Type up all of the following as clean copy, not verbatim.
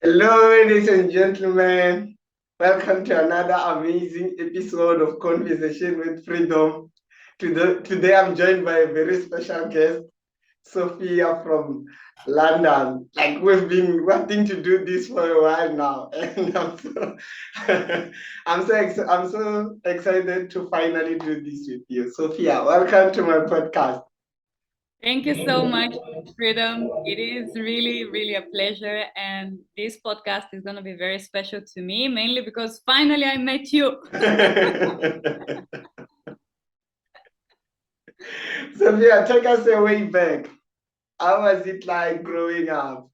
Hello, ladies and gentlemen. Welcome to another amazing episode of Conversation with Freedom. Today I'm joined by a very special guest, Sophia from London. Like we've been wanting to do this for a while now, and I'm so excited to finally do this with you, Sophia. Welcome to my podcast. Thank you so much, Freedom. It is really, really a pleasure. And this podcast is going to be very special to me, mainly because finally I met you. Sophia, take us away back. How was it like growing up?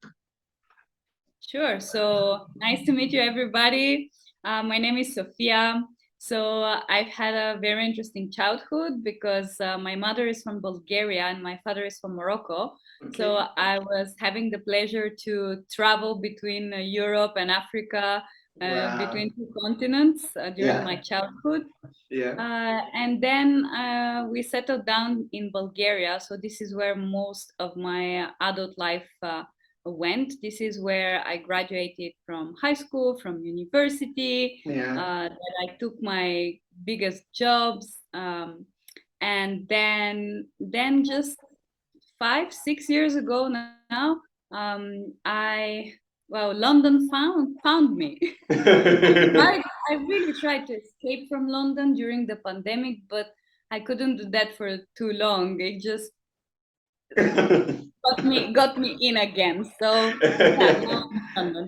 Sure. So nice to meet you, everybody. My name is Sophia. So I've had a very interesting childhood because my mother is from Bulgaria and my father is from Morocco. Okay. So I was having the pleasure to travel between Europe and Africa, Wow. between two continents during my Yeah. childhood. Yeah. And then we settled down in Bulgaria. So this is where most of my adult life went. This is where I graduated from high school, from university. Yeah. That I took my biggest jobs, and then just 5, 6 years ago now, London found me. I tried, I really tried to escape from London during the pandemic, but I couldn't do that for too long. It just got me in again. So yeah, now I'm in London.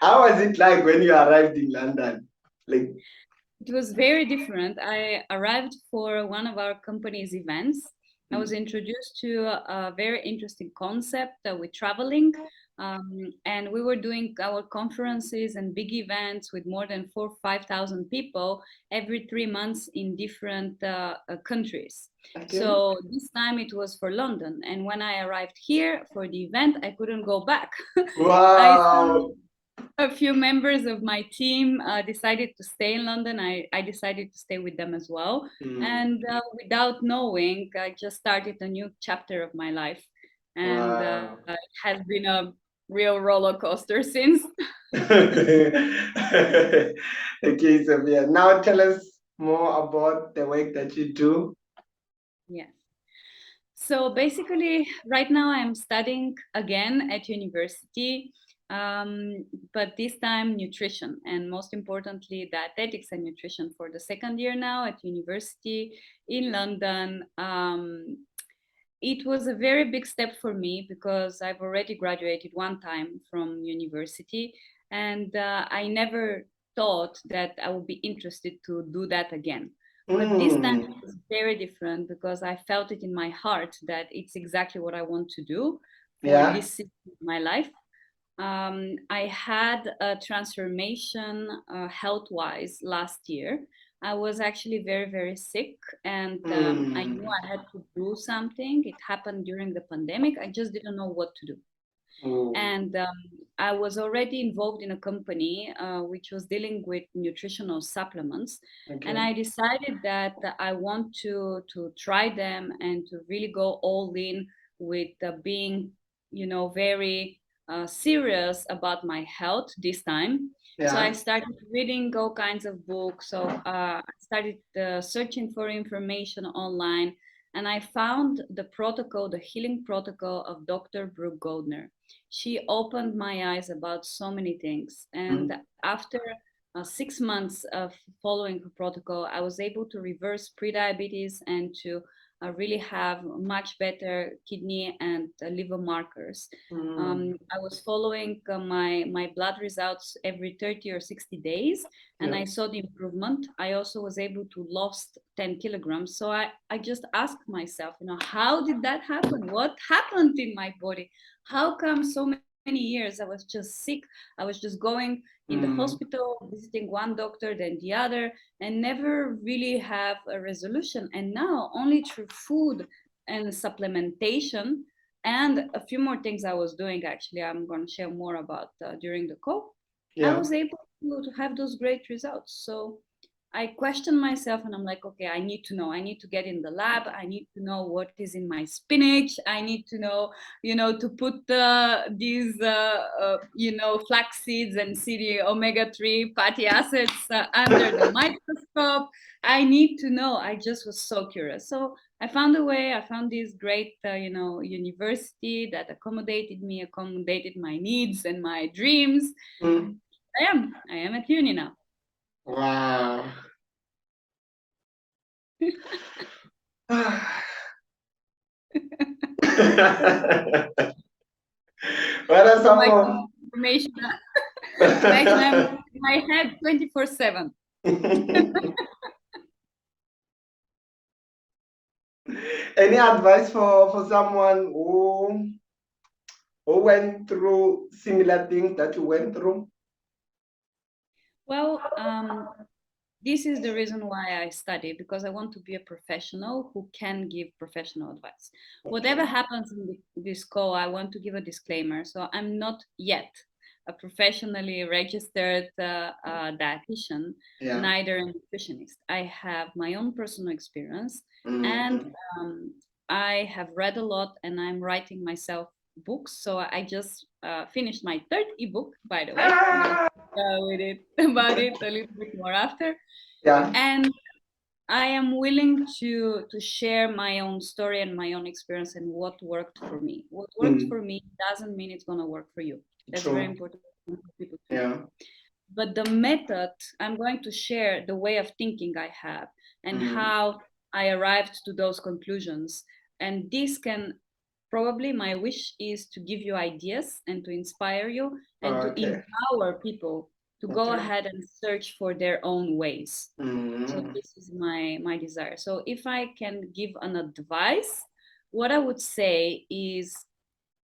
How was it like when you arrived in London? Like, It was very different. I arrived for one of our company's events. I was introduced to a very interesting concept with traveling. And we were doing our conferences and big events with more than 4,000 to 5,000 people every 3 months in different countries. okay. So this time it was for London. And when I arrived here for the event, I couldn't go back. I saw Wow. a few members of my team decided to stay in London. I decided to stay with them as well. Mm. And without knowing, I just started a new chapter of my life. And Wow. it has been a real roller coaster since. Okay, Sophia. Now tell us more about the work that you do. Yes. So basically, right now I'm studying again at university, but this time nutrition, and most importantly, dietetics and nutrition for the second year now at university in London. It was a very big step for me because I've already graduated one time from university, and I never thought that I would be interested to do that again. But this time Mm. it was very different because I felt it in my heart that it's exactly what I want to do for Yeah. this season of my life. I had a transformation health wise last year. I was actually very, very sick, and I knew Mm. I had to do something. It happened during the pandemic. I just didn't know what to do. Oh. And I was already involved in a company which was dealing with nutritional supplements. And Okay. I decided that I want to try them and to really go all in with being, very serious about my health this time. So I Yeah. started reading all kinds of books. So I started searching for information online, and I found the protocol, the healing protocol of Dr. Brooke Goldner. She opened my eyes about so many things. And Mm. after 6 months of following her protocol, I was able to reverse prediabetes and to really have much better kidney and liver markers. Mm. I was following my blood results every 30 or 60 days, and Yeah. I saw the improvement. I also was able to lost 10 kilograms. So I just asked myself, how did that happen? What happened in my body? How come so many years I was just sick? I was just going in the Mm. hospital, visiting one doctor, then the other, and never really have a resolution. And now, only through food and supplementation and a few more things I was doing, actually, I'm going to share more about during the call, I Yeah. was able to have those great results. So I question myself and I'm like, okay, I need to know. I need to get in the lab. I need to know what is in my spinach. I need to know, to put these, flax seeds and omega-3 fatty acids under the microscope. I need to know. I just was so curious. So I found a way. I found this great, university that accommodated me, accommodated my needs and my dreams. Mm. I am at uni now. Wow. What are Too some much of information. Imagine I'm in my head 24/7. any advice for someone who went through similar things that you went through? Well, this is the reason why I study, because I want to be a professional who can give professional advice. Whatever happens in this call, I want to give a disclaimer. So I'm not yet a professionally registered dietitian, Yeah. neither a nutritionist. I have my own personal experience, Mm. and I have read a lot, and I'm writing myself books. So I just finished my third ebook, by the way. I'm gonna with it about it a little bit more after. Yeah. And I am willing to share my own story and my own experience and what worked for me. What worked for me doesn't mean it's gonna work for you. That's very True. important for people to know. Yeah. But the method, I'm going to share the way of thinking I have and how I arrived to those conclusions. And this can probably, my wish is to give you ideas and to inspire you and to Okay. empower people to go Okay. ahead and search for their own ways. So Mm. this is my desire. So if I can give an advice, what I would say is,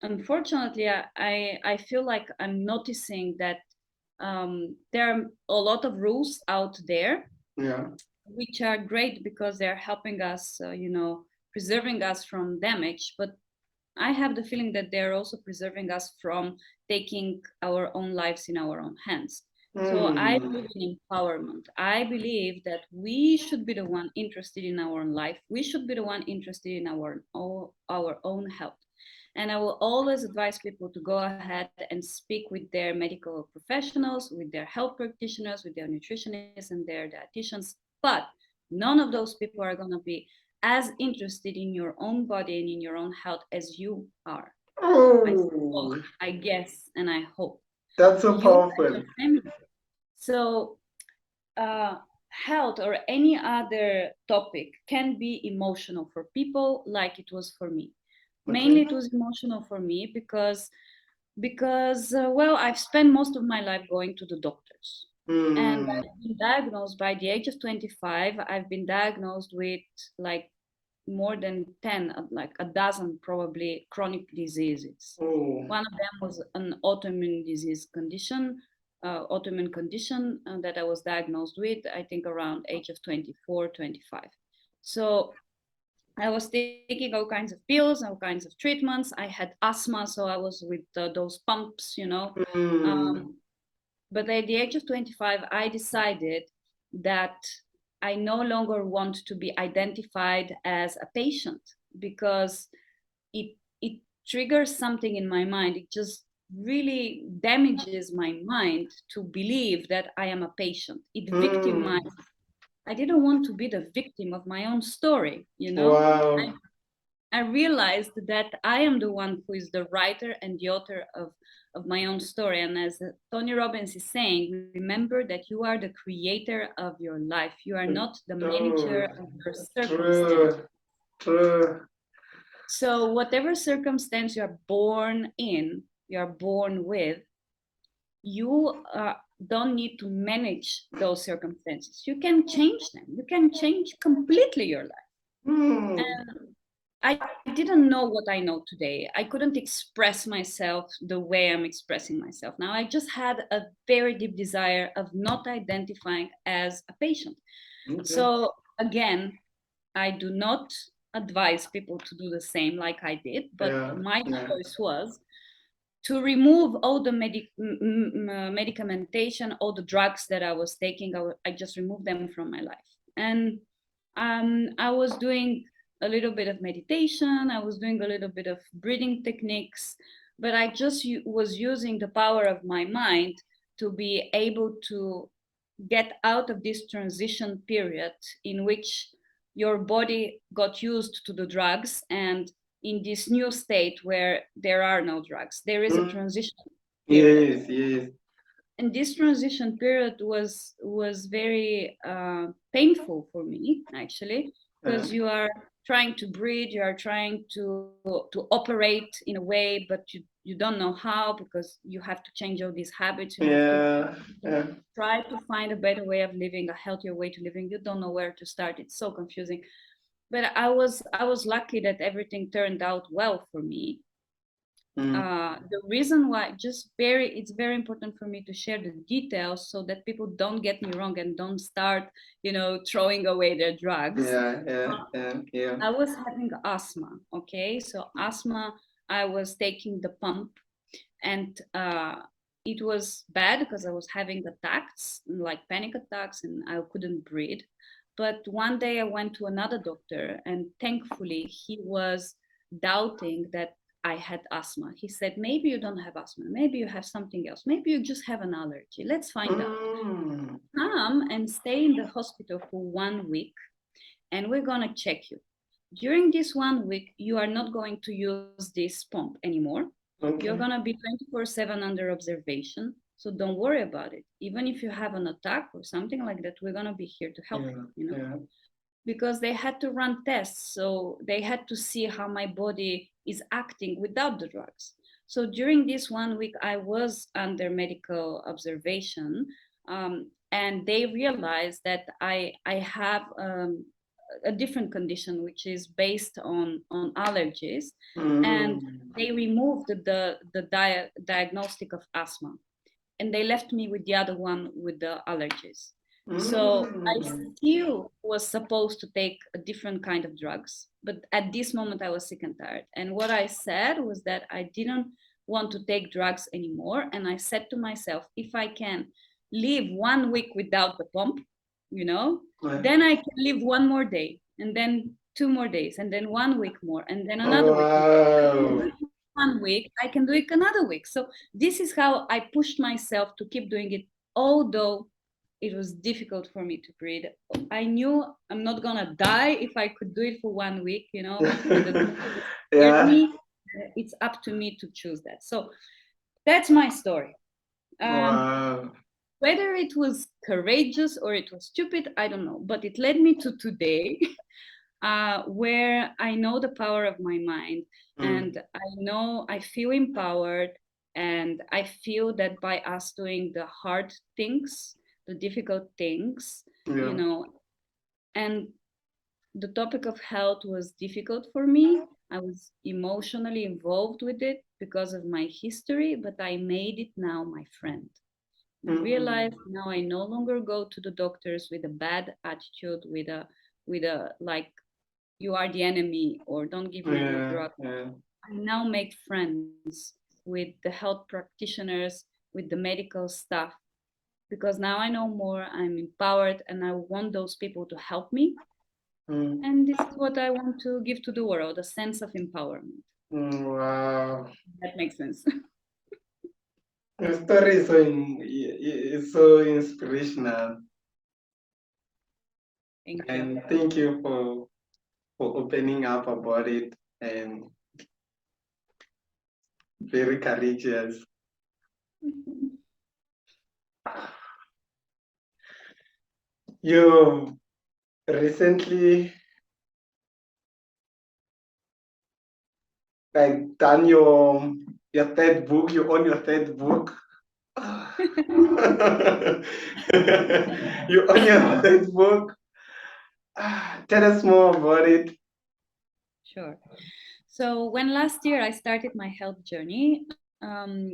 unfortunately, I feel like I'm noticing that there are a lot of rules out there, Yeah. which are great because they're helping us, preserving us from damage. But I have the feeling that they're also preserving us from taking our own lives in our own hands. So I believe in empowerment. I believe that we should be the one interested in our own life. We should be the one interested in our own health. And I will always advise people to go ahead and speak with their medical professionals, with their health practitioners, with their nutritionists and their dietitians. But none of those people are going to be as interested in your own body and in your own health as you are. Oh, I guess, and I hope. that's so You and powerful. your family. So, health or any other topic can be emotional for people, like it was for me. Mainly, Okay. it was emotional for me because well, I've spent most of my life going to the doctors. And Mm. I've been diagnosed by the age of 25. I've been diagnosed with like more than 10, like a dozen probably chronic diseases. Oh. One of them was an autoimmune disease condition, autoimmune condition that I was diagnosed with, I think around age of 24, 25. So I was taking all kinds of pills, all kinds of treatments. I had asthma, so I was with those pumps, Mm. Um, but at the age of 25, I decided that I no longer want to be identified as a patient because it triggers something in my mind. It just really damages my mind to believe that I am a patient. It Mm. victimizes. I didn't want to be the victim of my own story. Wow. I realized that I am the one who is the writer and the author of my own story. And as Tony Robbins is saying, remember that you are the creator of your life. You are not the manager Oh, of your circumstance. true. True. So, whatever circumstance you are born in, you are born with, you don't need to manage those circumstances. You can change them. You can change completely your life. Mm. And I didn't know what I know today. I couldn't express myself the way I'm expressing myself now. I just had a very deep desire of not identifying as a patient. Okay. So, again, I do not advise people to do the same like I did, but Yeah. my Yeah. choice was to remove all the medicamentation, all the drugs that I was taking. I just removed them from my life. And I was doing a little bit of meditation. I was doing a little bit of breathing techniques, but I just was using the power of my mind to be able to get out of this transition period in which your body got used to the drugs, and in this new state where there are no drugs, there is a transition period. Yes, yes. And this transition period was very painful for me, actually, because you are trying to breathe, you are trying to operate in a way, but you don't know how, because you have to change all these habits. You have to try to find a better way of living, a healthier way to living. You don't know where to start. It's so confusing. But I was lucky that everything turned out well for me. The reason why, it's very important for me to share the details so that people don't get me wrong and don't start, throwing away their drugs. Yeah. I was having asthma. Okay, so asthma, I was taking the pump, and it was bad because I was having attacks, like panic attacks, and I couldn't breathe. But one day I went to another doctor, and thankfully he was doubting that I had asthma. He said, maybe you don't have asthma, maybe you have something else, maybe you just have an allergy. Let's find out. Come and stay in the hospital for 1 week, and we're gonna check you. During this 1 week, you are not going to use this pump anymore. Okay. You're gonna be 24/7 under observation. So don't worry about it. Even if you have an attack or something like that, we're gonna be here to help you. Because they had to run tests, so they had to see how my body is acting without the drugs. So during this 1 week, I was under medical observation, and they realized that I have a different condition, which is based on allergies, and they removed the diagnostic of asthma, and they left me with the other one with the allergies. So I still was supposed to take a different kind of drugs, but at this moment I was sick and tired. And what I said was that I didn't want to take drugs anymore. And I said to myself, if I can live 1 week without the pump, then I can live one more day, and then 2 more days, and then 1 week more, and then another week. 1 week, I can do it another week. So this is how I pushed myself to keep doing it, although it was difficult for me to breathe. I knew I'm not gonna die if I could do it for 1 week, me. It's up to me to choose that. So that's my story. Whether it was courageous or it was stupid, I don't know, but it led me to today. Where I know the power of my mind, and I feel empowered, and I feel that by us doing the hard things, the difficult things, and the topic of health was difficult for me. I was emotionally involved with it because of my history, but I made it now my friend. I realized now I no longer go to the doctors with a bad attitude, with a like, you are the enemy, or don't give me the drug. I now make friends with the health practitioners, with the medical staff, because now I know more, I'm empowered, and I want those people to help me. And this is what I want to give to the world, a sense of empowerment. Wow. That makes sense. Your story is so inspirational. Thank you. And thank you for opening up about it, and very courageous. You recently done your third book. You own your third book. You own your third book. Tell us more about it. Sure. So when last year I started my health journey,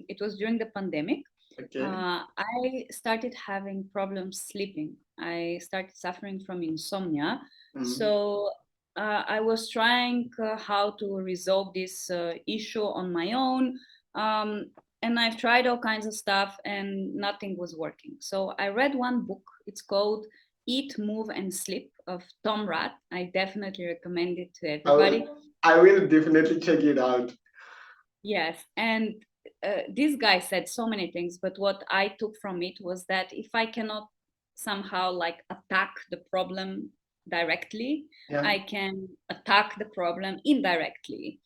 it was during the pandemic. Okay. I started having problems sleeping. I started suffering from insomnia. So I was trying how to resolve this issue on my own. And I've tried all kinds of stuff and nothing was working. So I read one book. It's called Eat, Move, and Sleep of Tom Rath. I definitely recommend it to everybody. I will definitely check it out. Yes. And this guy said so many things, but what I took from it was that if I cannot somehow like attack the problem directly, I can attack the problem indirectly.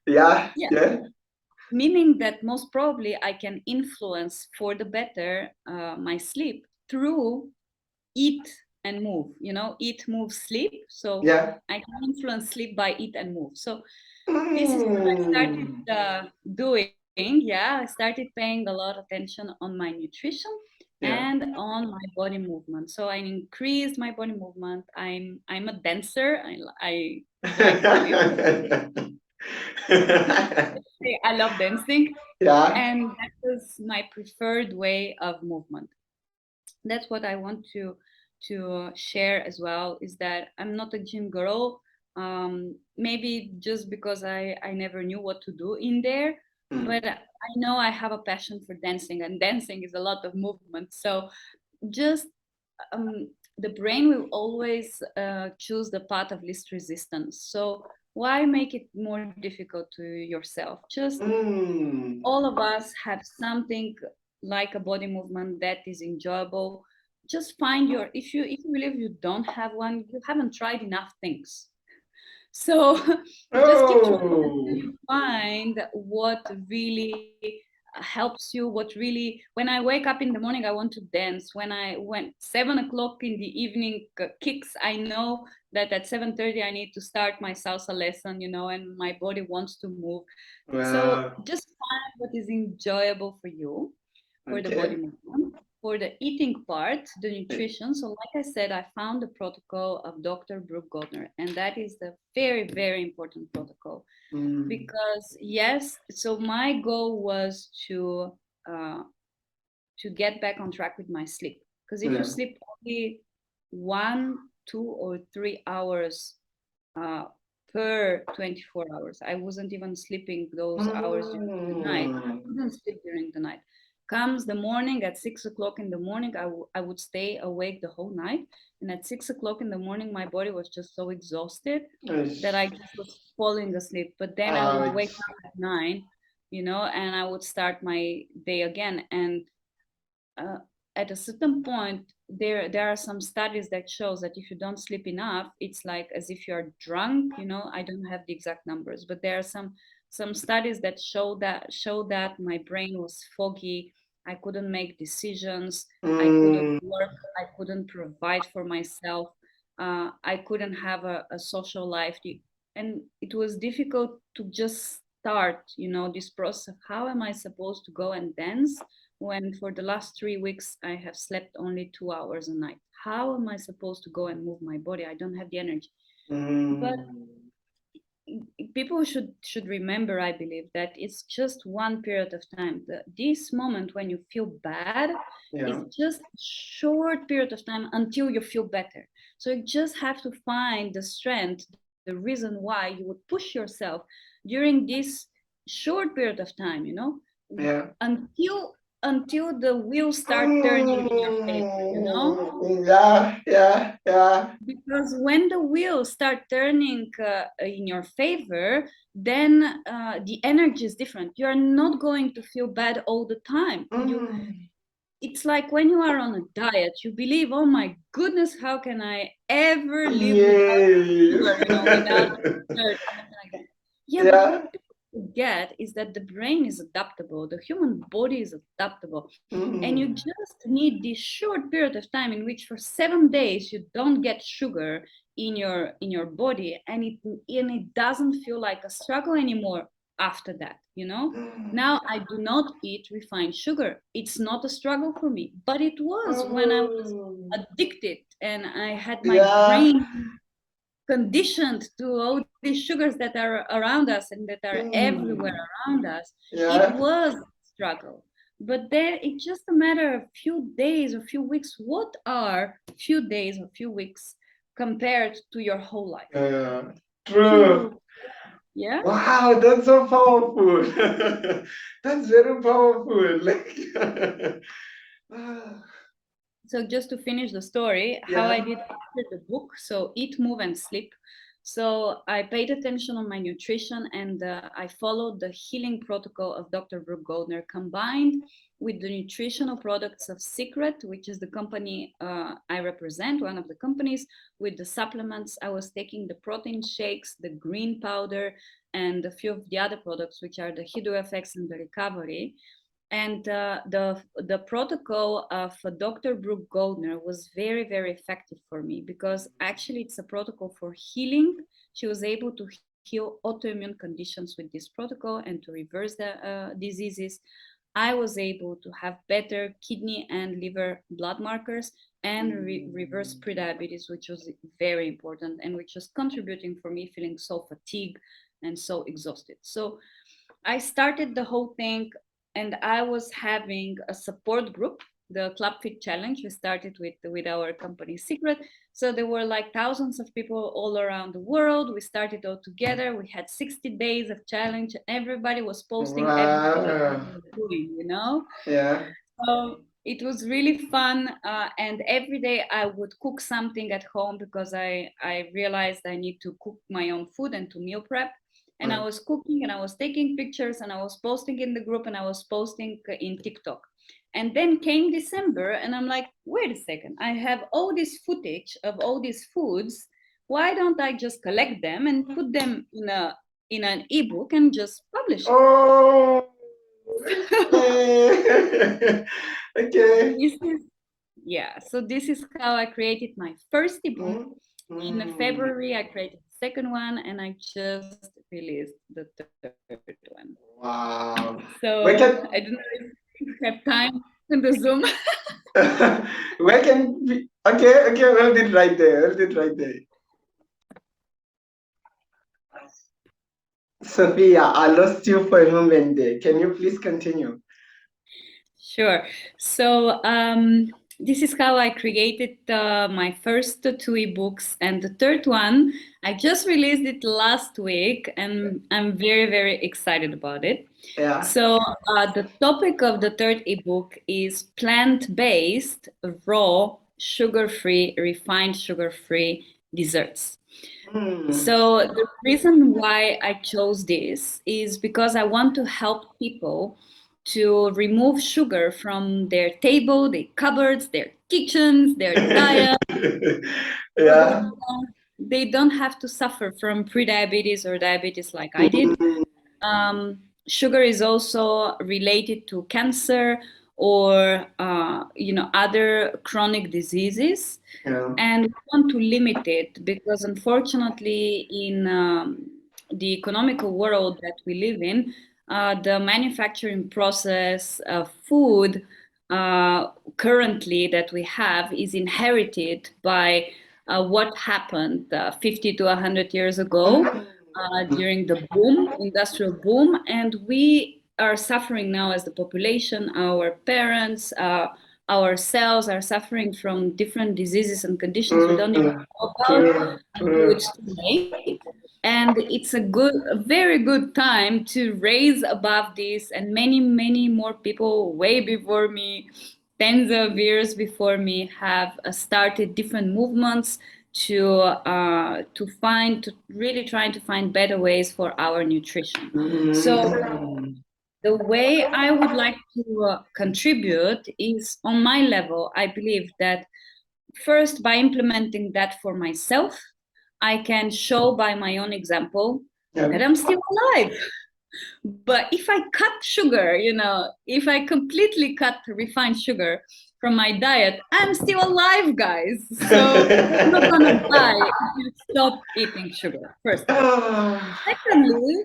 Yeah. Meaning that most probably I can influence for the better my sleep through eat and move, eat, move, sleep. So I can influence sleep by eat and move. So this is what I started doing. Yeah, I started paying a lot of attention on my nutrition and on my body movement. So I increased my body movement. I'm a dancer. I like to I love dancing. And that was my preferred way of movement. That's what I want to share as well, is that I'm not a gym girl. Maybe just because I never knew what to do in there, but I know I have a passion for dancing, and dancing is a lot of movement. So just the brain will always choose the path of least resistance. So why make it more difficult to yourself? Just all of us have something like a body movement that is enjoyable. Just find your, if you believe you don't have one, you haven't tried enough things. So just keep trying until you find what really helps you, what really, when I wake up in the morning, I want to dance. When 7 o'clock in the evening kicks, I know that at 7:30 I need to start my salsa lesson, and my body wants to move. So just find what is enjoyable for you, for the body movement. For the eating part, the nutrition, so like I said, I found the protocol of Dr. Brooke Goldner, and that is the very, very important protocol. Because yes, so my goal was to get back on track with my sleep. Because if you sleep only 1, 2, or 3 hours uh, per 24 hours, I wasn't even sleeping those hours during the night. I couldn't sleep during the night. Comes the morning at 6 o'clock in the morning, I would stay awake the whole night. And at 6 o'clock in the morning, my body was just so exhausted that I just was falling asleep. But then I would wake up at 9, and I would start my day again. And uh, at a certain point, there are some studies that shows that if you don't sleep enough, it's like as if you're drunk. I don't have the exact numbers, but there are some studies that show that my brain was foggy. I couldn't make decisions. I couldn't work. I couldn't provide for myself. I couldn't have a social life, and it was difficult to just start this process of how am I supposed to go and dance when for the last 3 weeks I have slept only 2 hours a night. How am I supposed to go and move my body? I don't have the energy. But people should remember, I believe, that it's just one period of time. This moment when you feel bad is just a short period of time until you feel better. So you just have to find the strength, the reason why you would push yourself during this short period of time, until the wheels start turning in your favor. Because when the wheels start turning in your favor, then the energy is different. You're not going to feel bad all the time. It's like when you are on a diet, you believe, oh my goodness, how can I ever live without sugar, without dessert, something like that. But what people forget is that the brain is adaptable, the human body is adaptable, and you just need this short period of time in which for 7 days you don't get sugar in your body, and it doesn't feel like a struggle anymore after that. Now I do not eat refined sugar. It's not a struggle for me, but it was when I was addicted and I had my brain conditioned to all these sugars that are around us and that are everywhere around us. It was a struggle. But then it's just a matter of few days or few weeks. What are few days or few weeks compared to your whole life? True. Yeah. Wow, that's so powerful. That's very powerful. Like, So just to finish the story, how I yeah. did after the book, so eat, move, and sleep. So I paid attention on my nutrition and I followed the healing protocol of Dr. Brooke Goldner combined with the nutritional products of Secret, which is the company I represent, one of the companies, with the supplements. I was taking the protein shakes, the green powder, and a few of the other products, which are the Hydro FX and the recovery. And the protocol of Dr. Brooke Goldner was very, very effective for me because actually it's a protocol for healing. She was able to heal autoimmune conditions with this protocol and to reverse the diseases. I was able to have better kidney and liver blood markers and reverse prediabetes, which was very important and which was contributing for me feeling so fatigued and so exhausted. So I started the whole thing and I was having a support group, the Club Fit Challenge. We started with our company Secret. So there were like thousands of people all around the world. We started all together. We had 60 days of challenge. Everybody was posting everything that they Wow. were doing, you know? Yeah. So it was really fun. And every day I would cook something at home because I realized I need to cook my own food and to meal prep. And I was cooking and I was taking pictures and I was posting in the group and I was posting in TikTok. And then came December and I'm like, wait a second, I have all this footage of all these foods. Why don't I just collect them and put them in an ebook and just publish it? Oh. Okay. Okay. This is Yeah, so this is how I created my first ebook. Mm, In mm. February, I created the second one, and I just released the third one. Wow. So Where I can don't know if you have time in the Zoom. where can we, okay, okay, hold it right there. Hold it right there. Sophia, I lost you for a moment there. Can you please continue? Sure. So this is how I created my first two ebooks, and the third one I just released it last week, and I'm very very excited about it. Yeah. So the topic of the third ebook is plant-based, raw, sugar-free, refined sugar-free desserts. Mm. So the reason why I chose this is because I want to help people to remove sugar from their table, their cupboards, their kitchens, their diet. So Yeah. they don't have to suffer from prediabetes or diabetes like I did. Mm. Sugar is also related to cancer or other chronic diseases, Yeah. and we want to limit it because unfortunately in the economical world that we live in, the manufacturing process of food currently that we have is inherited by what happened 50 to 100 years ago during the boom, industrial boom, and we are suffering now as the population, our parents, ourselves are suffering from different diseases and conditions we don't even Mm. know about True. until True. it's too late. And it's a very good time to raise above this, and many more people way before me, tens of years before me, have started different movements to really trying to find better ways for our nutrition. So Mm. the way I would like to contribute is on my level. I believe that first, by implementing that for myself, I can show by my own example Yeah. that I'm still alive. But if I cut sugar, if I completely cut refined sugar from my diet, I'm still alive, guys. So you're not gonna die if you stop eating sugar, first of all. Ah. Secondly,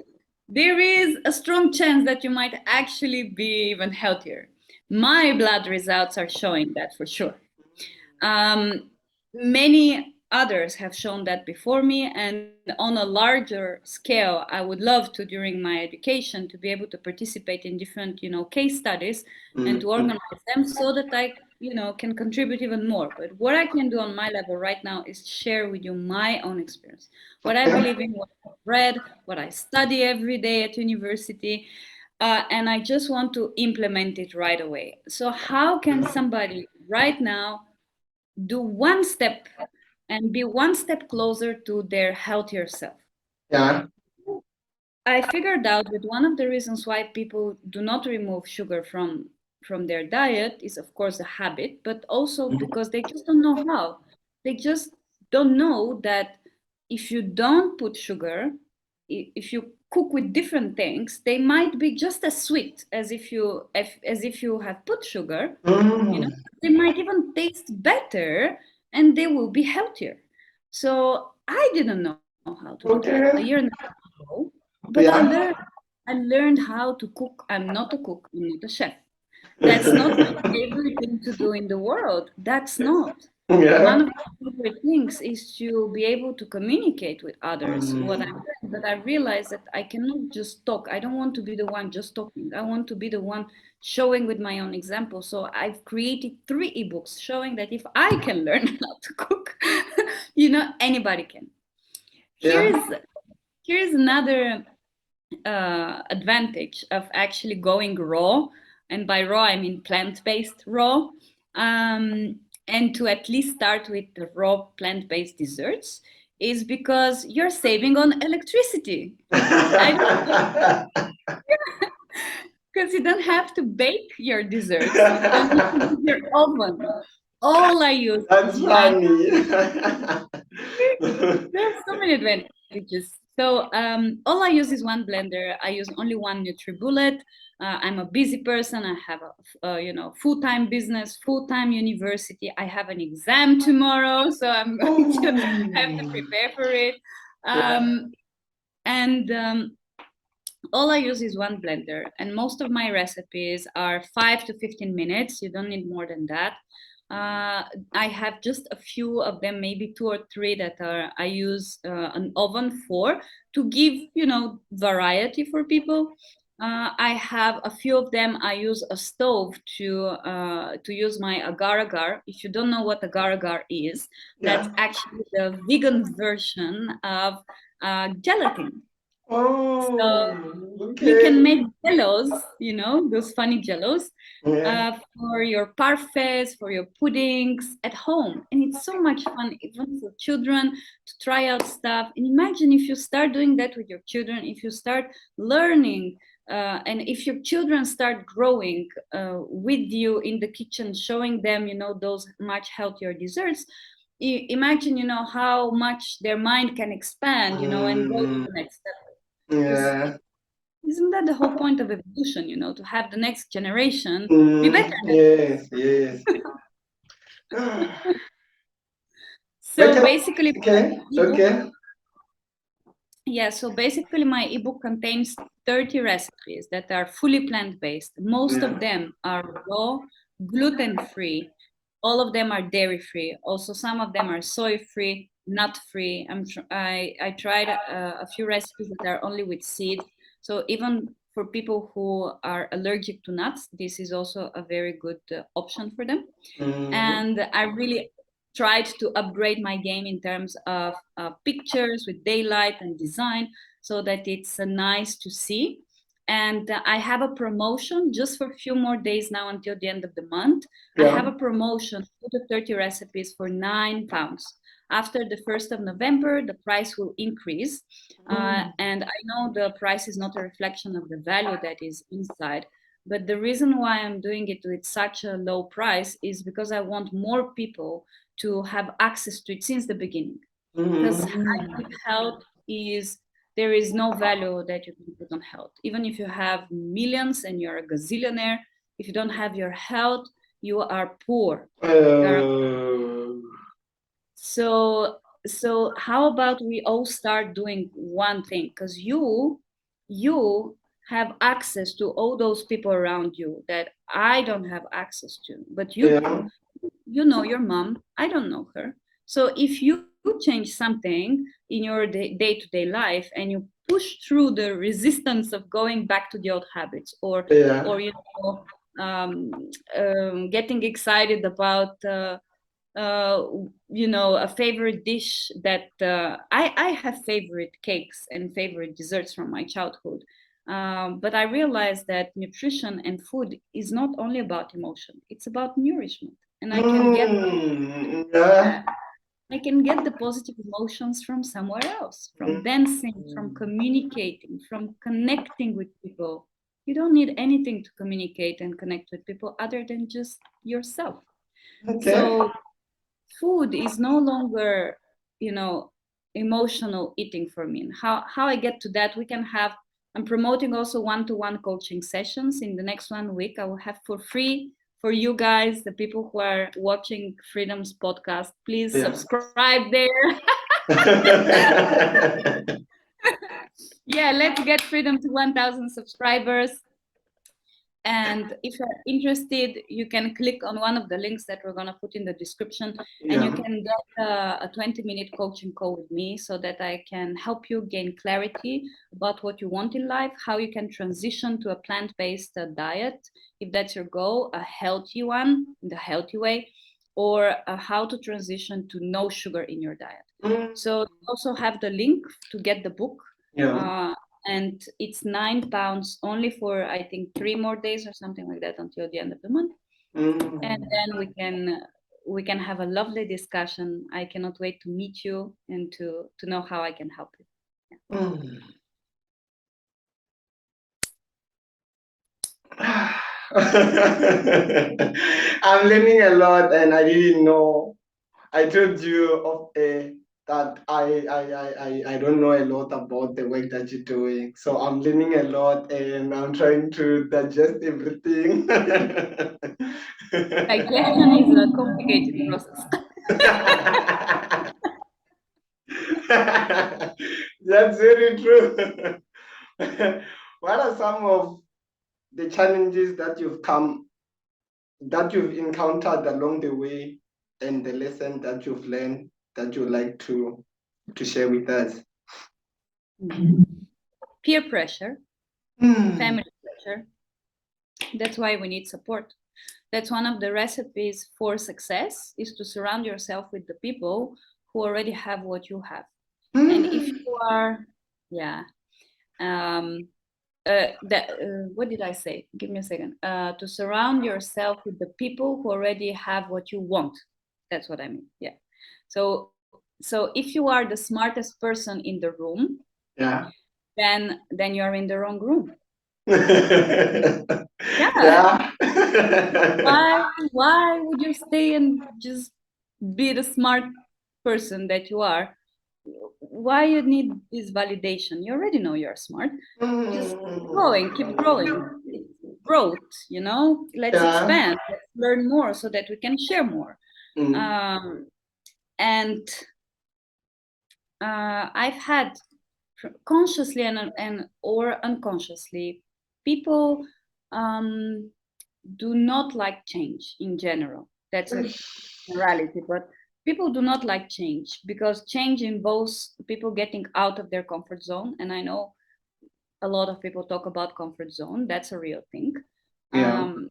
there is a strong chance that you might actually be even healthier. My blood results are showing that for sure. Um, Many others have shown that before me, and on a larger scale, I would love to, during my education, to be able to participate in different, case studies and Mm. to organize them so that I can contribute even more. But what I can do on my level right now is share with you my own experience, what I believe in, what I've read, what I study every day at university, and I just want to implement it right away. So how can somebody right now do one step and be one step closer to their healthier self? Yeah. I figured out that one of the reasons why people do not remove sugar from their diet is of course a habit, but also because they just don't know how. They just don't know that if you don't put sugar, if you cook with different things, they might be just as sweet as if you have put sugar, you know. Mm. They might even taste better and they will be healthier. So I didn't know how to do that a year and a Okay. half ago, but Yeah. I learned how to cook. I'm not a cook, I'm not a chef. That's not my favorite thing to do in the world. That's not. One Yeah. of my favorite things is to be able to communicate with others what I'm Mm. doing. But I realized that I cannot just talk. I don't want to be the one just talking. I want to be the one showing with my own example. So I've created 3 ebooks showing that if I can learn how to cook, anybody can. Yeah. Here's here's another advantage of actually going raw, and by raw I mean plant-based raw, and to at least start with the raw plant-based desserts, is because you're saving on electricity. I don't Because you don't have to bake your desserts. You don't need to use your oven. All I use That's is one. funny. There are so many advantages. So all I use is one blender. I use only one NutriBullet. I'm a busy person. I have a full-time business, full-time university. I have an exam tomorrow, so I'm going to have to Ooh. prepare for it. Yeah. And all I use is one blender, and most of my recipes are 5 to 15 minutes. You don't need more than that. I have just a few of them, maybe 2 or 3 that I use an oven for, to give variety for people. I have a few of them. I use a stove to use my agar agar. If you don't know what agar agar is, that's Yeah. actually the vegan version of gelatin. Oh, So you okay. can make jellos, those funny jellos, Yeah. for your parfaits, for your puddings at home. And it's so much fun, even for children, to try out stuff. And imagine if you start doing that with your children, if you start learning, and if your children start growing with you in the kitchen, showing them, those much healthier desserts. Imagine, how much their mind can expand, and go to Mm, the next step. Because yeah. isn't that the whole point of evolution, to have the next generation be better Mm, than yes, yes. us? Wait So up. basically, my Okay, ebook, okay. yeah, so basically my ebook contains 30 recipes that are fully plant-based. Most Yeah. of them are raw, gluten-free. All of them are dairy-free. Also, some of them are soy-free, nut-free. I tried a few recipes that are only with seeds. So even for people who are allergic to nuts, this is also a very good option for them. Mm, And I really tried to upgrade my game in terms of pictures with daylight and design, so that it's nice to see. And I have a promotion just for a few more days now until the end of the month. I have yeah. a promotion for the 30 recipes for £9. After the 1st of November, the price will increase. Mm, And I know the price is not a reflection of the value that is inside, but the reason why I'm doing it with such a low price is because I want more people to have access to it since the beginning. Because mm, health is, there is no value that you can put on health. Even if you have millions and you're a gazillionaire, if you don't have your health, you are poor. You're uh, so how about we all start doing one thing? Because you have access to all those people around you that I don't have access to, but you yeah. do. You know your mom, I don't know her. So if you change something in your day-to-day life and you push through the resistance of going back to the old habits, or Yeah. or getting excited about a favorite dish that I have favorite cakes and favorite desserts from my childhood. But I realized that nutrition and food is not only about emotion, it's about nourishment. And Yeah. I can get the positive emotions from somewhere else, from dancing, from communicating, from connecting with people. You don't need anything to communicate and connect with people other than just yourself. Okay. So food is no longer, emotional eating for me. And how I get to that, I'm promoting also one-to-one coaching sessions. In the next 1 week, I will have for free for you guys, the people who are watching Freedom's podcast. Please subscribe there. Yeah, let's get Freedom to 1,000 subscribers. And if you're interested, you can click on one of the links that we're going to put in the description, and you can get a 20-minute coaching call with me so that I can help you gain clarity about what you want in life, how you can transition to a plant-based diet, if that's your goal, a healthy one, in the healthy way, or how to transition to no sugar in your diet. So you also have the link to get the book. And it's £9 only for, I think, 3 more days or something like that until the end of the month. And then we can have a lovely discussion. I cannot wait to meet you and to know how I can help you. I'm learning a lot, and I didn't know. I told you that I don't know a lot about the work that you're doing. So I'm learning a lot, and I'm trying to digest everything. Digestion is a complicated process. That's very true. What are some of the challenges that you've encountered along the way, and the lesson that you've learned that you'd like to share with us? Peer pressure, family pressure. That's why we need support. That's one of the recipes for success, is to surround yourself with the people who already have what you have. And if you are, what did I say? Give me a second. To surround yourself with the people who already have what you want. That's what I mean. Yeah. So if you are the smartest person in the room, then you're in the wrong room. Why would you stay and just be the smart person that you are? Why you need this validation? You already know you're smart. Just keep growing. It's growth, let's expand, let's learn more so that we can share more. And I've had, consciously and or unconsciously, people do not like change in general. That's a generality, but people do not like change because change involves people getting out of their comfort zone. And I know a lot of people talk about comfort zone. That's a real thing. And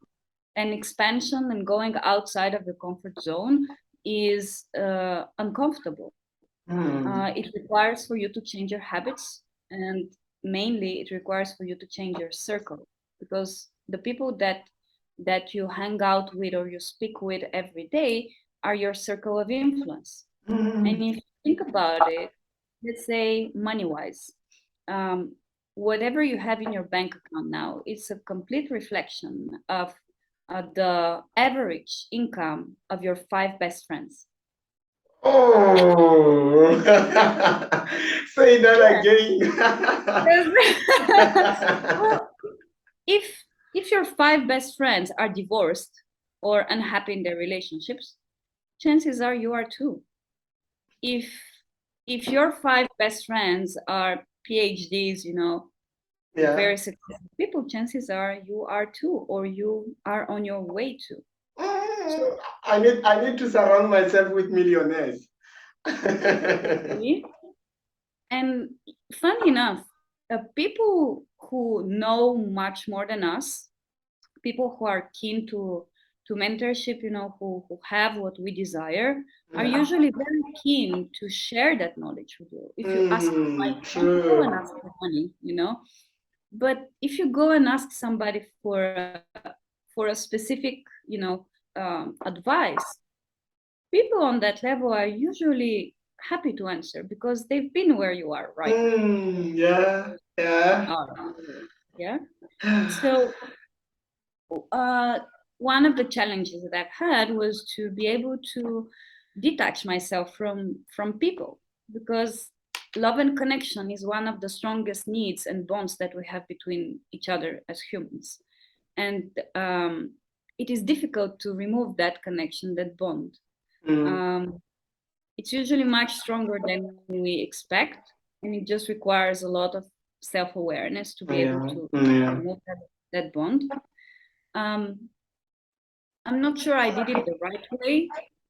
expansion and going outside of the comfort zone is uncomfortable. It requires for you to change your habits, and mainly it requires for you to change your circle, because the people that you hang out with or you speak with every day are your circle of influence. And if you think about it, let's say money-wise, whatever you have in your bank account now, it's a complete reflection of the average income of your 5 best friends. Oh, say that again. Well, if your 5 best friends are divorced or unhappy in their relationships, chances are you are too. If your 5 best friends are PhDs, very successful people, chances are you are too, or you are on your way to. So, I need to surround myself with millionaires. And funny enough, people who know much more than us, people who are keen to mentorship, who have what we desire, are Yeah. usually very keen to share that knowledge with you. If you ask for advice, don't go and True. ask for money, But if you go and ask somebody for a specific, advice, people on that level are usually happy to answer because they've been where you are right Yeah. Yeah. now. Yeah. So uh, one of the challenges that I've had was to be able to detach myself from people, because love and connection is one of the strongest needs and bonds that we have between each other as humans, and it is difficult to remove that connection, that bond. Mm. um, it's usually much stronger than we expect, and it just requires a lot of self-awareness to be able Yeah. to Yeah. remove that bond. um, I'm not sure I did it the right way,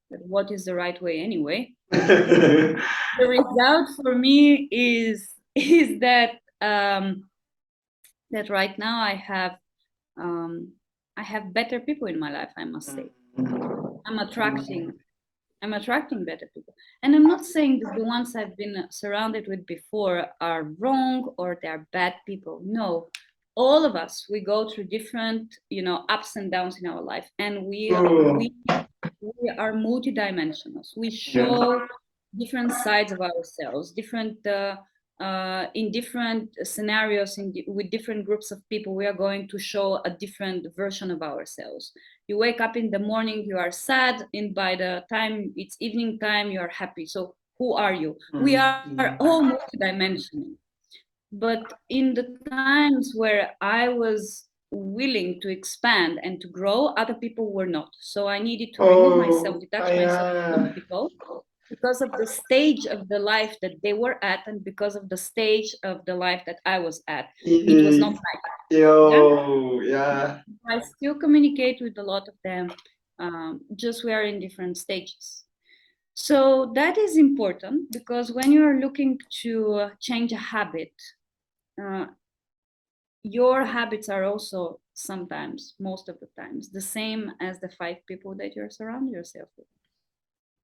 but what is the right way anyway? The result for me is that right now um, I have better people in my life, I must say. I'm attracting I'm attracting better people. And I'm not saying that the ones I've been surrounded with before are wrong or they're bad people. No. All of us, we go through different, ups and downs in our life. And True. we are multidimensional. We Yeah. show different sides of ourselves, different in different scenarios, with different groups of people. We are going to show a different version of ourselves. You wake up in the morning, you are sad, and by the time it's evening time, you are happy. So who are you? We are all multidimensional. But in the times where I was willing to expand and to grow, other people were not. So I needed to remove myself, Oh, detach myself from those yeah. people, because of the stage of the life that they were at, and because of the stage of the life that I was at. It was not right. Yeah. Yo, yeah. I still communicate with a lot of them, just we are in different stages. So that is important, because when you are looking to change a habit, uh, your habits are also sometimes, most of the times, the same as the 5 people that you're surrounding yourself with.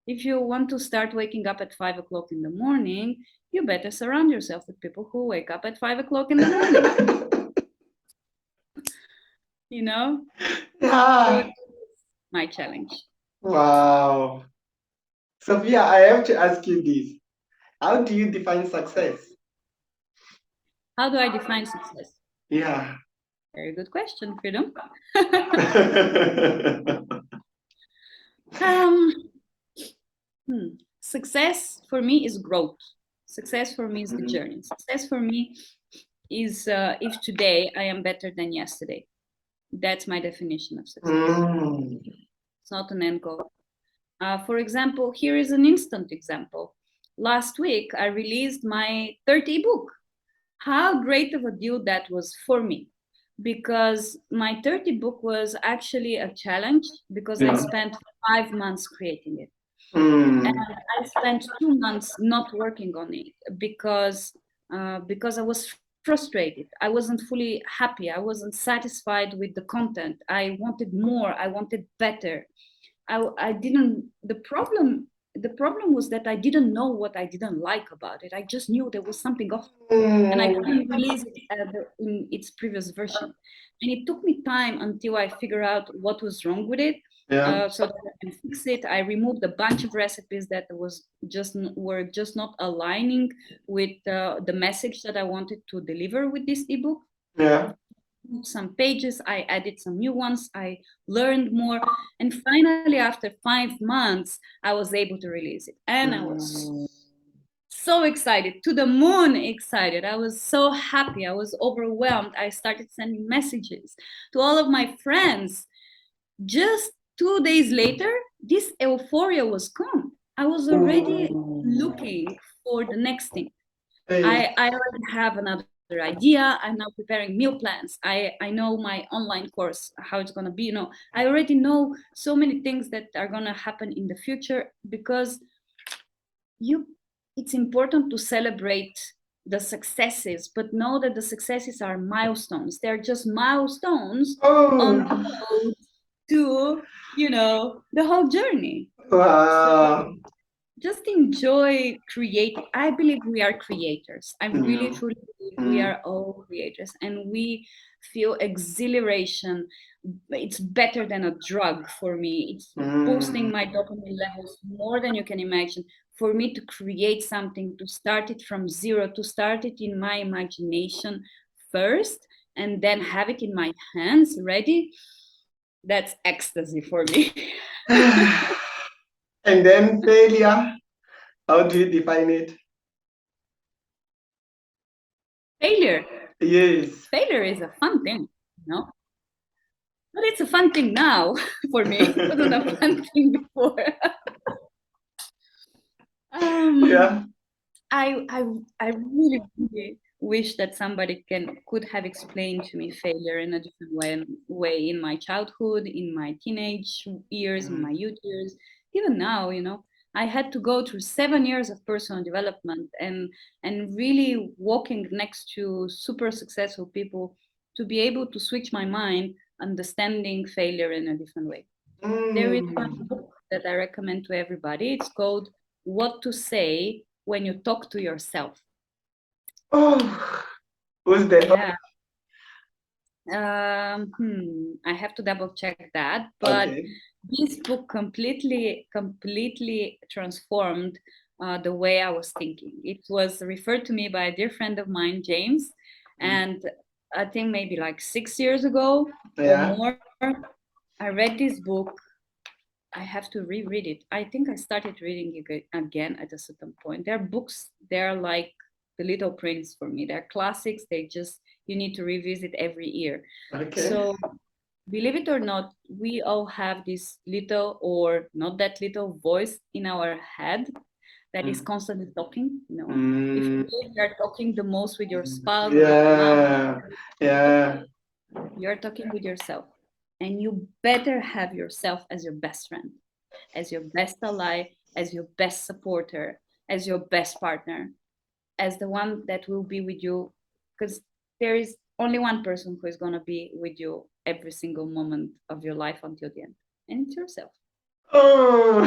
If you want to start waking up at 5 o'clock in the morning, you better surround yourself with people who wake up at 5 o'clock in the morning. You know, so Yeah. it's my challenge. Wow. Sophia, I have to ask you this. How do you define success? How do I define success? Yeah. Very good question, Freedom. um, Success for me is growth. Success for me is the journey. Success for me is if today I am better than yesterday. That's my definition of success. It's not an end goal. For example, here is an instant example. Last week, I released my third ebook. How great of a deal that was for me, because my third ebook was actually a challenge, because I Yeah. spent 5 months creating it. And Mm. I spent 2 months not working on it because I was frustrated. I wasn't fully happy. I wasn't satisfied with the content. I wanted more. I wanted better. I didn't. The problem was that I didn't know what I didn't like about it. I just knew there was something off, and I couldn't release it in its previous version. And it took me time until I figure out what was wrong with it, Yeah. so that I can fix it. I removed a bunch of recipes that were just not aligning with the message that I wanted to deliver with this ebook. Yeah. Some pages, I added some new ones, I learned more, and finally, after 5 months, I was able to release it, and I was so excited, to the moon excited. I was so happy. I was overwhelmed. I started sending messages to all of my friends. Just 2 days later, this euphoria was gone. I was already looking for the next thing. Hey. I already have another idea. I'm now preparing meal plans. I know my online course, how it's going to be. I already know so many things that are going to happen in the future, because you it's important to celebrate the successes, but know that the successes are milestones. They're just milestones on the Oh, road to, the whole journey. So wow. just enjoy creating. I believe we are creators. I really Mm, truly believe we mm, are all creators, and we feel exhilaration. It's better than a drug for me. It's boosting mm. my dopamine levels more than you can imagine. For me to create something, to start it from zero, to start it in my imagination first, and then have it in my hands ready, that's ecstasy for me. And then failure, how do you define it? Failure. Yes. Failure is a fun thing, you know? But it's a fun thing now for me. It wasn't a fun thing before. um, Yeah. I, I, I really, really wish that somebody could have explained to me failure in a different way in my childhood, in my teenage years, in my Mm, youth years, even now. I had to go through 7 years of personal development and really walking next to super successful people to be able to switch my mind, understanding failure in a different way. There is one mm. book that I recommend to everybody. It's called What to Say When You Talk to Yourself. Oh, who's the Yeah. I have to double check that, but okay? this book completely transformed the way I was thinking. It was referred to me by a dear friend of mine, James, Mm. and I think maybe like 6 years ago or Yeah. more, I read this book. I have to reread it. I think I started reading it again at a certain point. There are books, they're like The Little Prince for me. They're classics. You need to revisit every year. Okay. So, believe it or not, we all have this little or not that little voice in our head that is Mm. constantly talking. If you Mm. believe you're talking the most with your spouse or with your mom, Yeah. Yeah. you're talking with yourself. And you better have yourself as your best friend, as your best ally, as your best supporter, as your best partner, as the one that will be with you. Because there is only one person who is going to be with you every single moment of your life until the end, and it's yourself. Oh.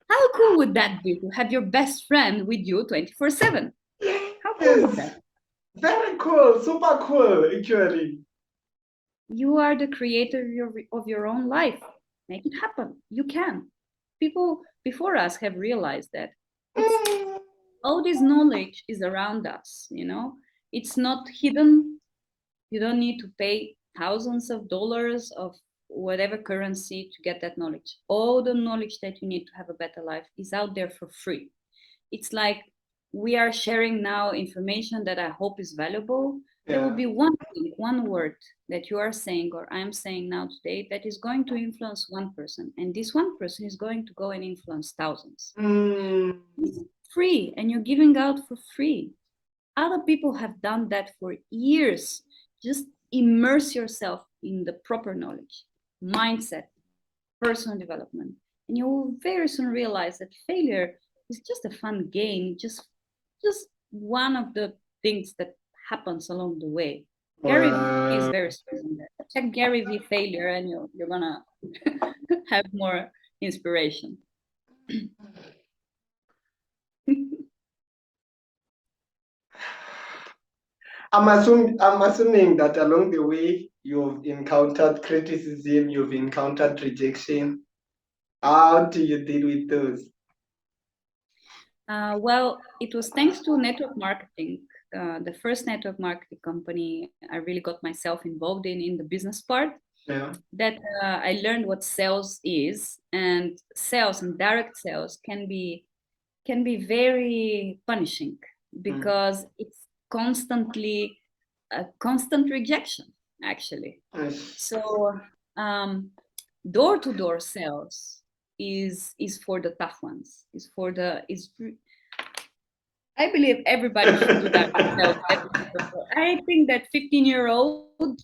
How cool would that be to have your best friend with you 24/7? How cool is Yes. that? Very cool. Super cool, actually. You are the creator of your own life. Make it happen. You can. People before us have realized that it's Mm. all this knowledge is around us. It's not hidden. You don't need to pay thousands of dollars of whatever currency to get that knowledge. All the knowledge that you need to have a better life is out there for free. It's like we are sharing now information that I hope is valuable. There will Yeah. be one thing, one word that you are saying or I'm saying now today that is going to influence one person. And this one person is going to go and influence thousands. Mm. It's free and you're giving out for free. Other people have done that for years. Just immerse yourself in the proper knowledge, mindset, personal development, and you will very soon realize that failure is just a fun game, just one of the things that happens along the way. Gary Vee is Wow. very strong on that. Check Gary Vee failure, and you're gonna have more inspiration. I'm assuming that along the way you've encountered criticism, you've encountered rejection. How do you deal with those? Well, it was thanks to network marketing, the first network marketing company I really got myself involved in the business part, Yeah. that I learned what sales is, and sales and direct sales can be very punishing Mm. because it's constantly a constant rejection, actually. Yes. So um, door-to-door sales is for the tough ones. Is for the is I believe everybody should do direct sales every single day. I think that 15-year-old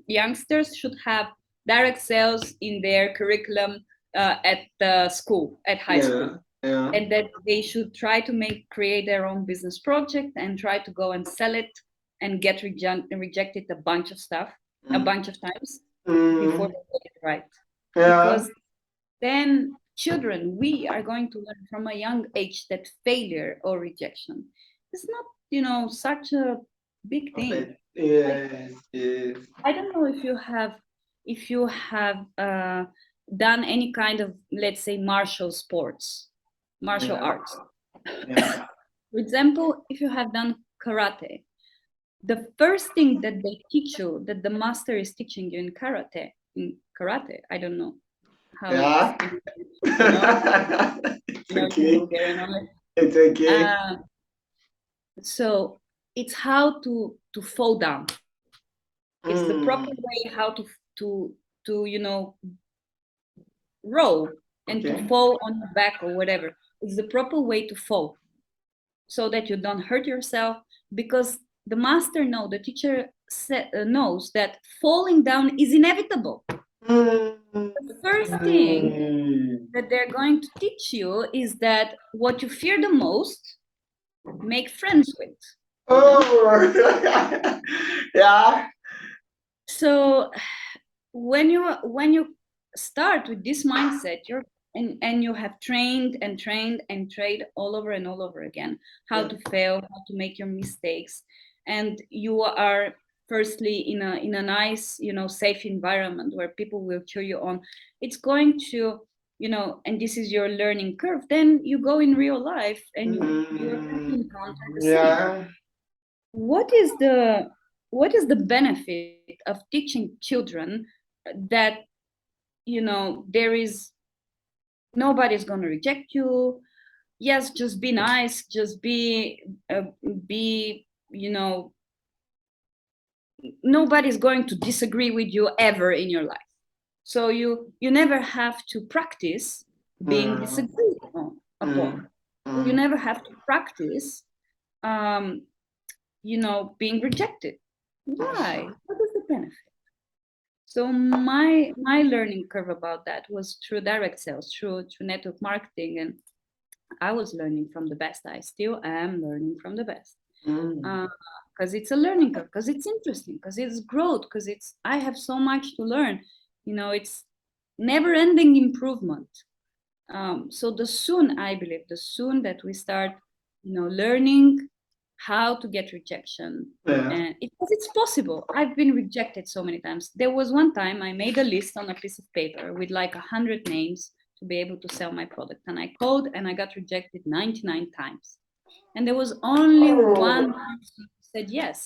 youngsters should have direct sales in their curriculum at the school, at high Yeah. school. Yeah. and that they should try to create their own business project and try to go and sell it and get rejected a bunch of stuff, a bunch of times before they get it right. Yeah. Because then children, we are going to learn from a young age that failure or rejection is not, such a big thing. Like, Yes, yes. I don't know if you have done any kind of, let's say, martial sports, martial Yeah. arts. Yeah. For example, if you have done karate, the first thing that they teach you, that the master is teaching you in karate, I don't know how it's Yeah. in, you know, It's American, okay. Bulgarian, all that. It's okay. So it's how to fall down. It's the proper Mm. way how to roll and to Okay. fall on your back or whatever. It's the proper way to fall so that you don't hurt yourself, because the master the teacher knows that falling down is inevitable. Mm. The first thing that they're going to teach you is that what you fear the most, make friends with, you know? Oh. Yeah. So when you start with this mindset, and you have trained and trained and trained all over and all over again how Yeah. to fail, how to make your mistakes, and you are firstly in a nice, safe environment where people will cheer you on, it's going to, and this is your learning curve, then you go in real life and you're going to Mm. encounter the same. Yeah. What is the benefit of teaching children that, there is nobody's going to reject you? Yes, just be nice, just be nobody's going to disagree with you ever in your life. So you never have to practice being Mm. disagreed upon. Mm. You Mm. never have to practice um, being rejected. Why? What is the benefit? So my learning curve about that was through direct sales, through network marketing, and I was learning from the best. I still am learning from the best, Mm. because it's a learning curve, because it's interesting, because it's growth, because I have so much to learn. It's never-ending improvement. So I believe, the soon that we start, learning how to get rejection, Yeah. and because it's possible. I've been rejected so many times. There was one time I made a list on a piece of paper with like 100 names to be able to sell my product, and I called and I got rejected 99 times, and there was only one Oh. person who said yes.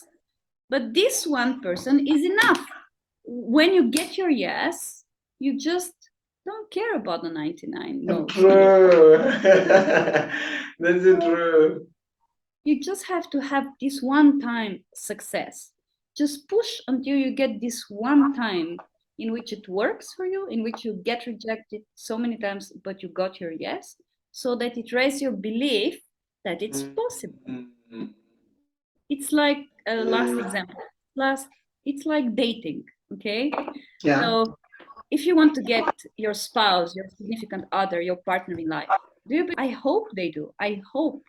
But this one person is enough. When you get your yes, you just don't care about the 99 no's anymore. True. That's it, So true. you just have to have this one time success. Just push until you get this one time in which it works for you, in which you get rejected so many times, but you got your yes, so that it raises your belief that it's possible. Mm. It's like a last Yeah. example. Last, it's like dating, okay? Yeah. So if you want to get your spouse, your significant other, your partner in life, I hope they do. I hope,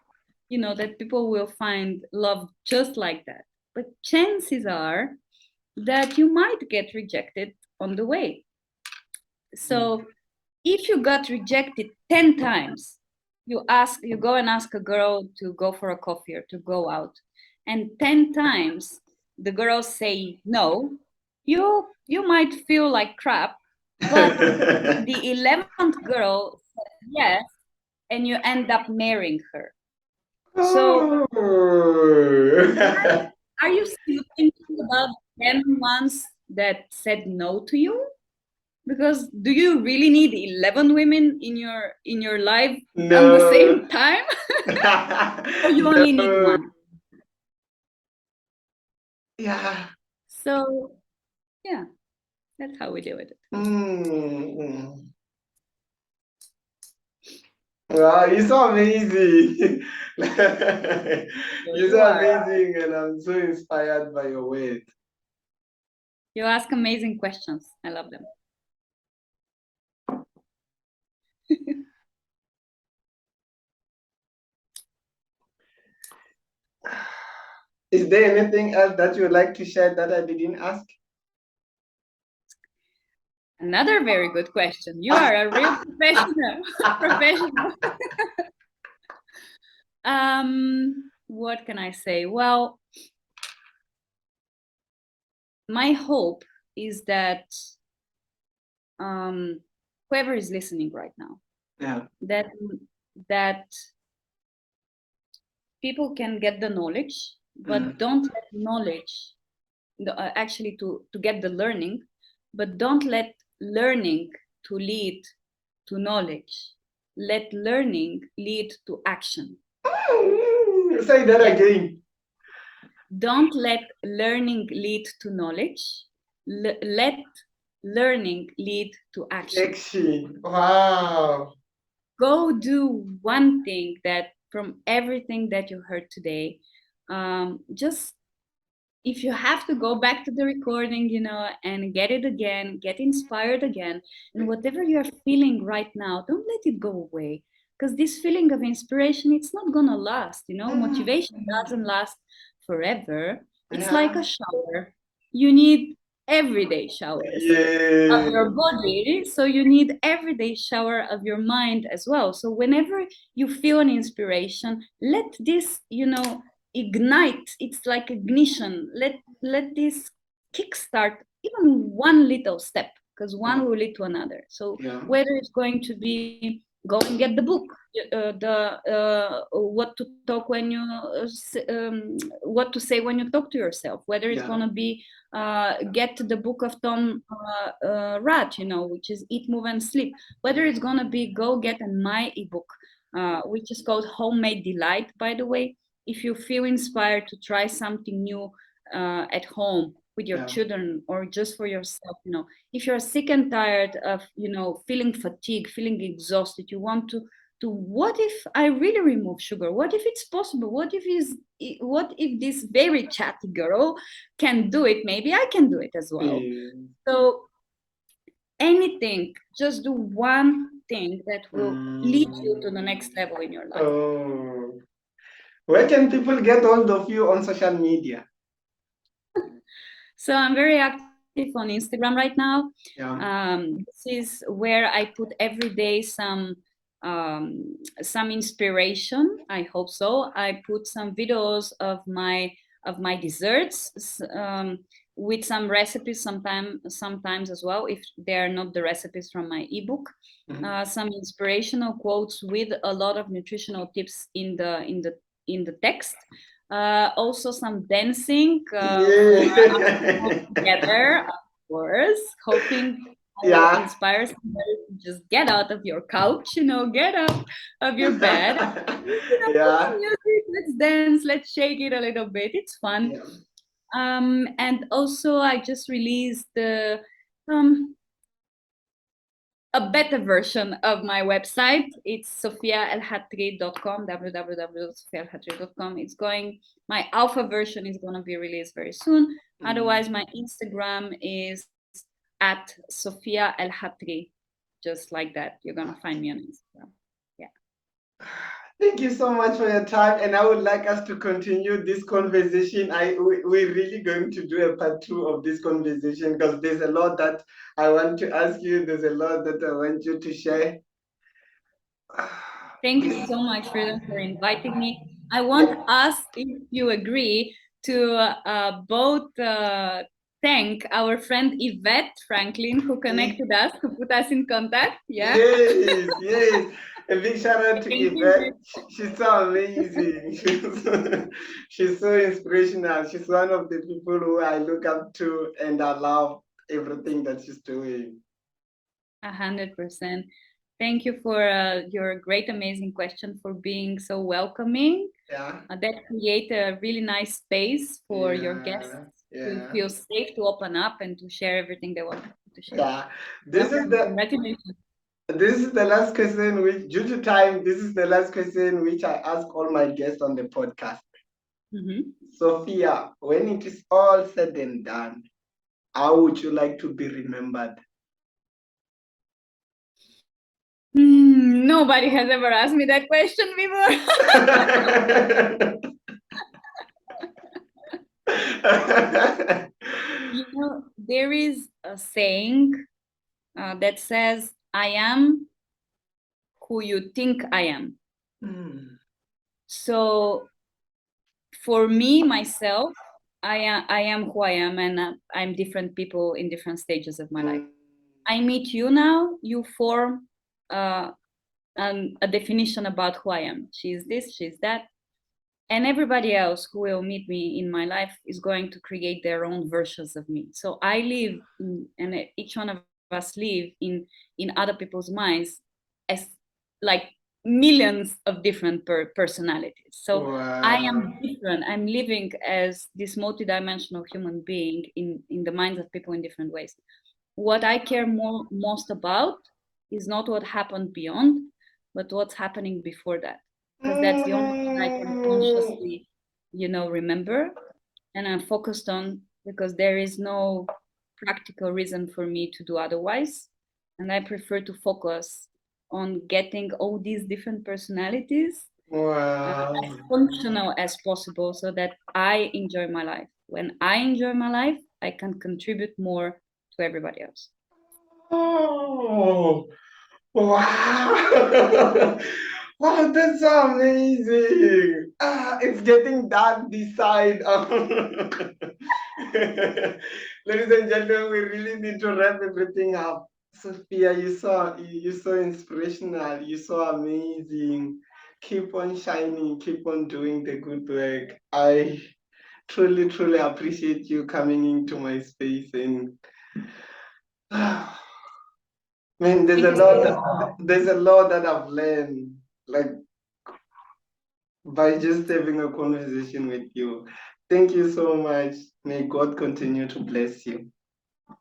that people will find love just like that. But chances are that you might get rejected on the way. Mm. So if you got rejected 10 times, you go and ask a girl to go for a coffee or to go out, and 10 times the girls say no, you might feel like crap, but the 11th girl says yes, and you end up marrying her. So Oh. are you still thinking about the 10 ones that said no to you? Because do you really need 11 women in your life on the No. same time, or you only need No. one? Yeah. So yeah, that's how we deal with it. Mm. Wow, you're so amazing. So You're you so are. amazing, and I'm so inspired by your words. You ask amazing questions. I love them. Is there anything else that you would like to share that I didn't ask? Another very good question. You are a real professional. Professional. What can I say? Well, my hope is that whoever is listening right now, that people can get the knowledge, but don't let knowledge actually to get the learning, but don't let learning to lead to knowledge. Let learning lead to action. Say that again. Don't let learning lead to knowledge. Let learning lead to action. Action. Wow. Go do one thing that from everything that you heard today. Just if you have to go back to the recording, and get it again, get inspired again, and whatever you're feeling right now, don't let it go away. Because this feeling of inspiration, it's not gonna last, motivation doesn't last forever. It's like a shower. You need everyday showers of your body, so you need everyday shower of your mind as well. So whenever you feel an inspiration, let this, ignite. It's like ignition. Let this kickstart even one little step, because one will lead to another. So whether it's going to be go and get the book, what to talk when you what to say when you talk to yourself, whether it's going to be get the book of Tom Rath, which is Eat, Move, and Sleep, whether it's going to be go get my ebook, which is called Homemade Delight, by the way. If you feel inspired to try something new at home with your children or just for yourself, if you're sick and tired of, feeling fatigued, feeling exhausted, you want to what if I really remove sugar? What if it's possible? What if this very chatty girl can do it? Maybe I can do it as well. So anything, just do one thing that will lead you to the next level in your life. Where can people get hold of you on social media? So I'm very active on Instagram right now. This is where I put every day some inspiration. I hope so. I put some videos of my desserts with some recipes sometimes as well, if they are not the recipes from my ebook. Some inspirational quotes with a lot of nutritional tips in the text. Also some dancing together, of course, hoping to inspire somebody to just get out of your couch, get out of your bed, music, let's dance, let's shake it a little bit. It's fun. And also I just released a better version of my website. It's sofiaelhatri.com, www.sofiaelhatri.com. My alpha version is going to be released very soon. Otherwise, my Instagram is at Sofia El Hatri. Just like that. You're going to find me on Instagram. Yeah. Thank you so much for your time. And I would like us to continue this conversation. We're really going to do a part 2 of this conversation because there's a lot that I want to ask you. There's a lot that I want you to share. Thank you so much, Freedom, for inviting me. I want us, if you agree, to both thank our friend Yvette Franklin, who connected us, who put us in contact. Yeah. Yes. A big shout out to Yvette. She's so amazing. She's so inspirational. She's one of the people who I look up to, and I love everything that she's doing. 100%. Thank you for your great, amazing question, for being so welcoming. That create a really nice space for your guests to feel safe to open up and to share everything they want to share. Congratulations. This is the last question, which, due to time, this is the last question which I ask all my guests on the podcast. Sophia, when it is all said and done, how would you like to be remembered? Nobody has ever asked me that question before. You know, there is a saying that says, I am who you think I am. Mm. So for me, myself, I am who I am, and I'm different people in different stages of my life. I meet you now, you form uh, a definition about who I am. She's this, she's that. And everybody else who will meet me in my life is going to create their own versions of me. So I live in, and each one of us live in other people's minds as like millions of different personalities. So I Wow. am different. I'm living as this multidimensional human being in the minds of people in different ways. What I care most about is not what happened beyond, but what's happening before that, because that's the only thing I can Mm. consciously, remember, and I'm focused on, because there is no practical reason for me to do otherwise. And I prefer to focus on getting all these different personalities as Wow. functional as possible so that I enjoy my life. When I enjoy my life, I can contribute more to everybody else. Oh, wow. Wow, that's amazing. It's getting dark this side. Ladies and gentlemen, we really need to wrap everything up. Sophia, you're so inspirational. You're so amazing. Keep on shining. Keep on doing the good work. I truly, truly appreciate you coming into my space and man, Thank you so much. there's a lot that I've learned, like by just having a conversation with you. Thank you so much. May God continue to bless you.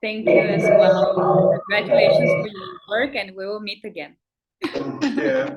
Thank you as well. Congratulations for your work, and we will meet again. Thank you.